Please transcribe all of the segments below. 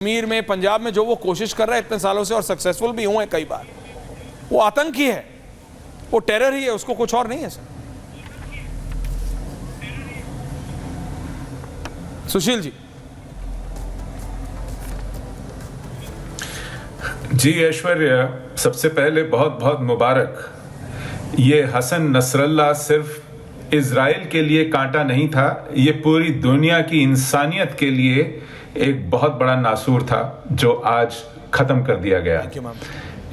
कश्मीर में, पंजाब में जो वो कोशिश कर रहा है इतने सालों से और सक्सेसफुल भी हुए हैं कई बार, वो आतंकी है, वो टेरर ही है, उसको कुछ और नहीं है सर। सुशील जी। जी ऐश्वर्या, सबसे पहले बहुत बहुत मुबारक। ये हसन नसरल्ला सिर्फ इजराइल के लिए कांटा नहीं था, ये पूरी दुनिया की इंसानियत के लिए एक बहुत बड़ा नासूर था जो आज खत्म कर दिया गया।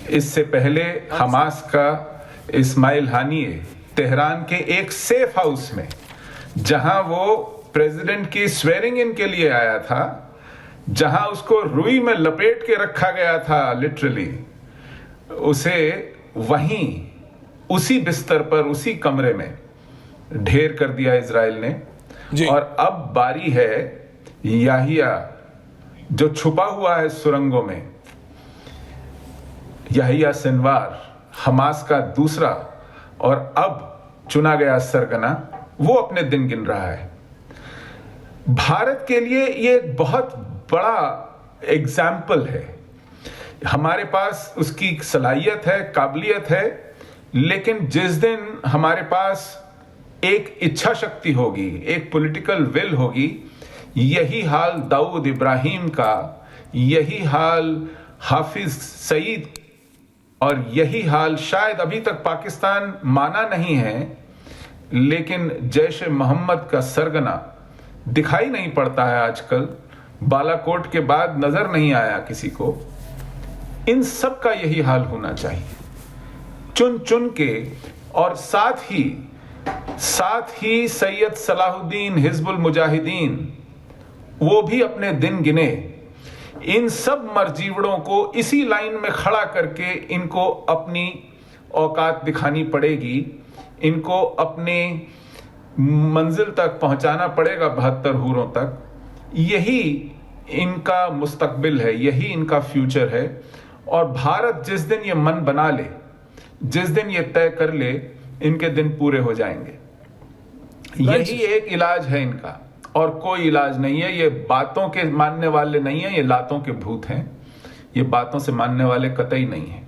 इससे पहले हमास का इस्माइल हानिये तेहरान के एक सेफ हाउस में, जहां वो प्रेसिडेंट की स्वेरिंग इन के लिए आया था, जहां उसको रुई में लपेट के रखा गया था लिटरली, उसे वहीं उसी बिस्तर पर उसी कमरे में ढेर कर दिया इजराइल ने। और अब बारी है याहिया जो छुपा हुआ है सुरंगों में, याहिया सिनवार, हमास का दूसरा और अब चुना गया सरगना, वो अपने दिन गिन रहा है। भारत के लिए ये एक बहुत बड़ा एग्जाम्पल है। हमारे पास उसकी सलाहियत है, काबिलियत है, लेकिन जिस दिन हमारे पास एक इच्छा शक्ति होगी, एक पॉलिटिकल विल होगी, यही हाल दाऊद इब्राहिम का, यही हाल हाफिज सईद, और यही हाल शायद अभी तक पाकिस्तान माना नहीं है, लेकिन जैश ए मोहम्मद का सरगना दिखाई नहीं पड़ता है आजकल, बालाकोट के बाद नजर नहीं आया किसी को। इन सब का यही हाल होना चाहिए, चुन चुन के। और साथ ही सैयद सलाहुद्दीन हिजबुल मुजाहिदीन, वो भी अपने दिन गिने। इन सब मरजीवड़ों को इसी लाइन में खड़ा करके इनको अपनी औकात दिखानी पड़ेगी, इनको अपने मंजिल तक पहुंचाना पड़ेगा, 72 हूरों तक। यही इनका मुस्तकबिल है, यही इनका फ्यूचर है। और भारत जिस दिन ये मन बना ले, जिस दिन ये तय कर ले, इनके दिन पूरे हो जाएंगे। यही एक इलाज है इनका, और कोई इलाज नहीं है। ये बातों के मानने वाले नहीं है, ये लातों के भूत हैं। ये बातों से मानने वाले कतई नहीं है।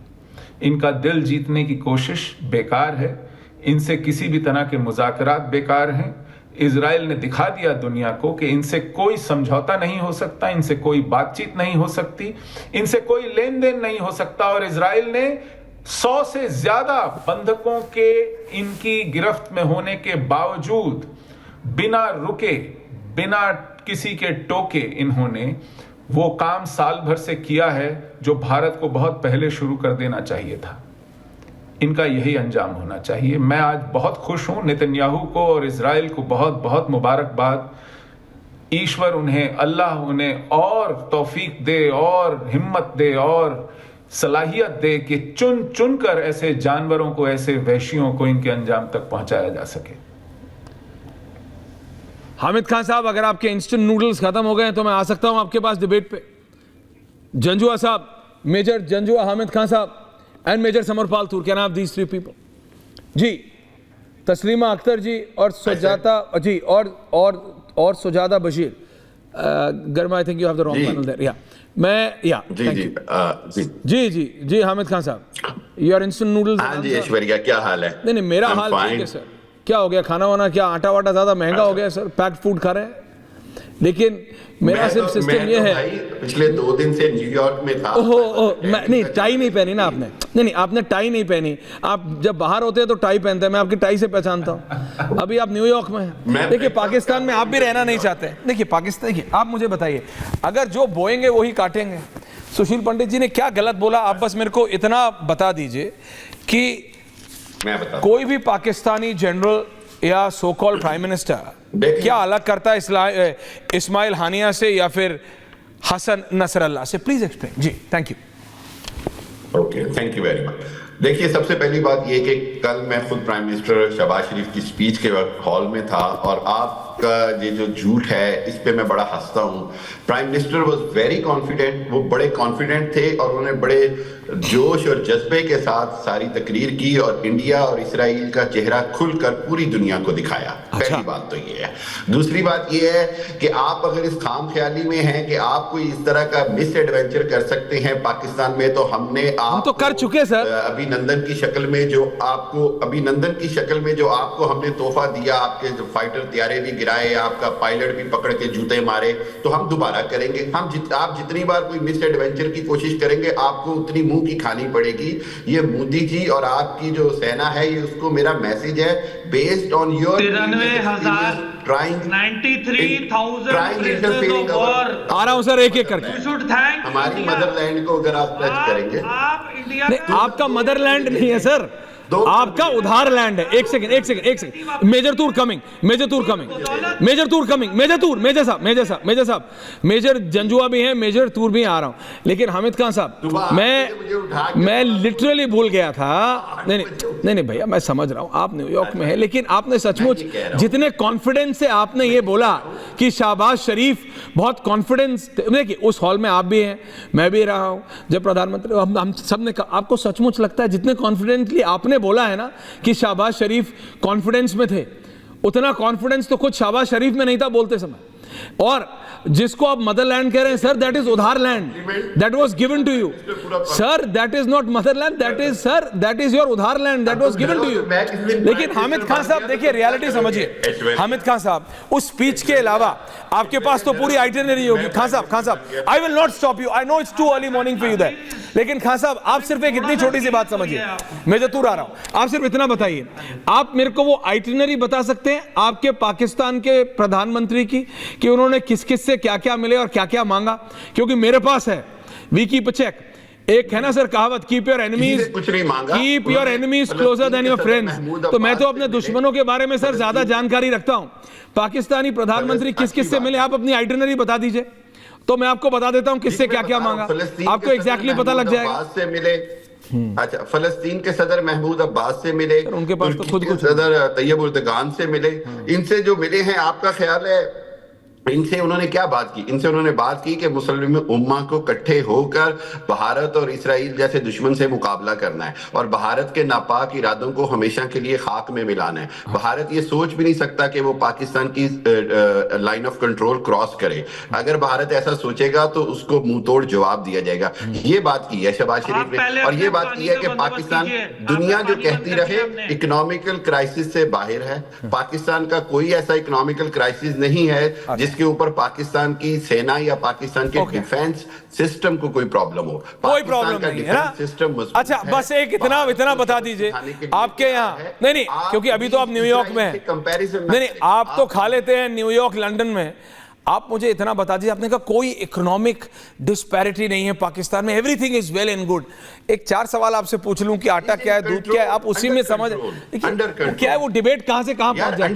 इनका दिल जीतने की कोशिश बेकार है, इनसे किसी भी तरह के मुज़ाकरात बेकार हैं। इजराइल ने दिखा दिया दुनिया को कि इनसे कोई समझौता नहीं हो सकता, इनसे कोई बातचीत नहीं हो सकती, इनसे कोई लेन देन नहीं हो सकता। और इजराइल ने 100 से ज्यादा बंधकों के इनकी गिरफ्त में होने के बावजूद बिना रुके, बिना किसी के टोके, इन्होंने वो काम साल भर से किया है जो भारत को बहुत पहले शुरू कर देना चाहिए था। इनका यही अंजाम होना चाहिए। मैं आज बहुत खुश हूं, नेतन्याहू को और इजराइल को बहुत बहुत मुबारकबाद। ईश्वर उन्हें, अल्लाह उन्हें और तौफीक दे और हिम्मत दे और सलाहियत दे कि चुन चुन कर ऐसे जानवरों को, ऐसे वहशियों को इनके अंजाम तक पहुंचाया जा सके। हामिद खान साहब, अगर आपके इंस्टेंट नूडल्स खत्म हो गए तो मैं आ सकता हूं आपके पास डिबेट पे। जंजुआ साहब, मेजर जंजुआ हामिद खान साहब and major Samarpal Thoor, can I have these 3 people? जी, तस्लीमा अख्तर जी और सुजाता जी और सुजाता बशीर। गर्मा, I think you have the wrong panel there. या मैं जी हामिद खान साहब, योर इंस्टेंट नूडल्स। हाँ जी ऐश्वर्या, क्या हाल है? नहीं, मेरा हाल ठीक है सर। क्या हो गया? खाना वाना क्या, आटा वाटा ज्यादा महंगा हो गया सर? पैक्ड फूड खा रहे हैं। लेकिन मेरा सिर्फ सिस्टम ये है, भाई पिछले 2 दिन से न्यूयॉर्क में था। नहीं, टाई नहीं पहनी ना आपने। नहीं, आपने टाई नहीं पहनी। आप जब बाहर होते हैं तो टाई पहनते हैं, मैं आपकी टाई से पहचानता हूँ। अभी आप न्यूयॉर्क में हैं। देखिए, पाकिस्तान में आप भी रहना नहीं चाहते। देखिए पाकिस्तान, देखिए आप मुझे बताइए, अगर जो बोएंगे वही काटेंगे। सुशील पंडित जी ने क्या गलत बोला, आप बस मेरे को इतना बता दीजिए कि कोई भी पाकिस्तानी जनरल या सो कॉल्ड प्राइम मिनिस्टर क्या अलग करता है इस्माइल हानिया से या फिर हसन नसरल्ला से? Please explain. जी, thank you. Okay, thank you very much. देखिए, सबसे पहली बात ये कि कल मैं खुद प्राइम मिनिस्टर शहबाज शरीफ की स्पीच के वक्त हॉल में था और आप आपका ये जो झूठ है इस पे मैं बड़ा हंसता हूँ। Prime minister was very confident, वो बड़े कॉन्फिडेंट थे और उन्होंने बड़े जोश और जज्बे के साथ सारी तकरीर की और इंडिया और इसराइल का चेहरा खुलकर पूरी दुनिया को दिखाया। पहली बात तो ये है। दूसरी बात ये है कि आप अगर इस खाम ख्याली में हैं कि आप कोई इस तरह का मिस एडवेंचर कर सकते हैं पाकिस्तान में, तो हम तो कर चुके सर। अभिनंदन की शक्ल में जो आपको हमने तोहफा दिया, आपके जो फाइटर तैयारे भी गिराए, आपका पायलट भी पकड़ के जूते मारे, तो हम दोबारा करेंगे। आप जितनी बार कोई मिस एडवेंचर की कोशिश करेंगे आपको उतनी मुंह की खानी पड़ेगी। ये मोदी जी और आपकी जो सेना है, ये उसको मेरा मैसेज है, बेस्ड ऑन योर 93,000 आ रहा हूं सर एक एक करके। हमारी मदरलैंड को अगर आप टच करेंगे, आप इंडिया नहीं, आपका मदरलैंड नहीं है सर, आपका उधार लैंड है। एक second major tour coming major Janjua भी है, मेजर टूर भी आ रहा हूं। लेकिन हामिद खान साहब, मैं लिटरली भूल गया था। नहीं भैया, मैं समझ रहा हूं आप न्यूयॉर्क में है, लेकिन आपने सचमुच जितने कॉन्फिडेंस से आपने ये बोला कि शहबाज शरीफ बहुत कॉन्फिडेंस, देखिए उस हॉल में आप भी हैं, मैं भी रहा हूं, जब प्रधानमंत्री हम सब ने, आपको सचमुच लगता है जितने कॉन्फिडेंटली आपने बोला है ना कि शहबाज शरीफ कॉन्फिडेंस में थे, उतना कॉन्फिडेंस तो खुद शहबाज शरीफ में नहीं था बोलते समय। और जिसको आप मदरलैंड कह रहे हैं सर, दैट इज उधार land, that was given to you sir, that is not motherland, that is sir, that is your उधार land, that was given to you. लेकिन हामिद खान साहब देखिए, रियलिटी समझिए हामिद खान साहब, उस स्पीच के अलावा आपके पास तो पूरी आइटिनरी होगी। खान साहब, I will not stop you, I know it's too early morning for you that, लेकिन खान साहब आप सिर्फ एक इतनी छोटी सी बात समझिए, मैं जो टूर आ रहा हूं, आप सिर्फ इतना बताइए, आप मेरे को वो आइटिनरी बता सकते हैं आपके पाकिस्तान के प्रधानमंत्री की, कि उन्होंने किस किस से क्या क्या मिले और क्या क्या मांगा? क्योंकि मेरे पास है, वी कीप अ चेक। एक है ना सर कहावत, keep your enemies closure then your friends. तो मैं तो अपने दुश्मनों के बारे में सर ज्यादा जानकारी रखता हूं। पाकिस्तानी प्रधानमंत्री किस किस से मिले, आप अपनी आइटिनरी बता दीजिए, तो मैं आपको बता देता हूं किससे क्या क्या मांगा, आपको एग्जैक्टली पता लग जाएगा। से मिले, अच्छा, फलस्तीन के सदर महमूद अब्बास से मिले, उनके पास तो खुद कुछ, सदर तैयब उर्दगान से मिले, इनसे जो मिले हैं, आपका ख्याल है इनसे उन्होंने क्या बात की? इनसे उन्होंने बात की कि मुस्लिम उम्मा को इकट्ठे होकर भारत और इसराइल जैसे दुश्मन से मुकाबला करना है और भारत के नापाक इरादों को हमेशा के लिए खाक में मिलाना है। भारत ये सोच भी नहीं सकता कि वो पाकिस्तान की लाइन ऑफ कंट्रोल क्रॉस करे। अगर भारत ऐसा सोचेगा तो उसको मुंह तोड़ जवाब दिया जाएगा। ये बात की है शहबाज शरीफ ने, और ये बात की है कि पाकिस्तान, दुनिया जो कहती रहे इकोनॉमिकल क्राइसिस से बाहर है, पाकिस्तान का कोई ऐसा इकोनॉमिकल क्राइसिस नहीं है जिसके ऊपर पाकिस्तान की सेना या पाकिस्तान के डिफेंस सिस्टम को कोई प्रॉब्लम हो। कोई प्रॉब्लम नहीं है ना सिस्टम। अच्छा, बस एक इतना बता दीजिए आपके यहाँ, नहीं क्योंकि अभी तो आप न्यूयॉर्क में हैं, नहीं आप तो खा लेते हैं न्यूयॉर्क लंदन में, आप मुझे इतना बता दीजिए, आपने कहा कोई इकोनॉमिक डिस्पैरिटी नहीं है पाकिस्तान में, everything is well and good. एक 4 सवाल आपसे पूछ लूं कि आटा क्या है, दूध क्या है, आप उसी में समझ क्या है, वो डिबेट कहां से कहां पहुंच जाती है।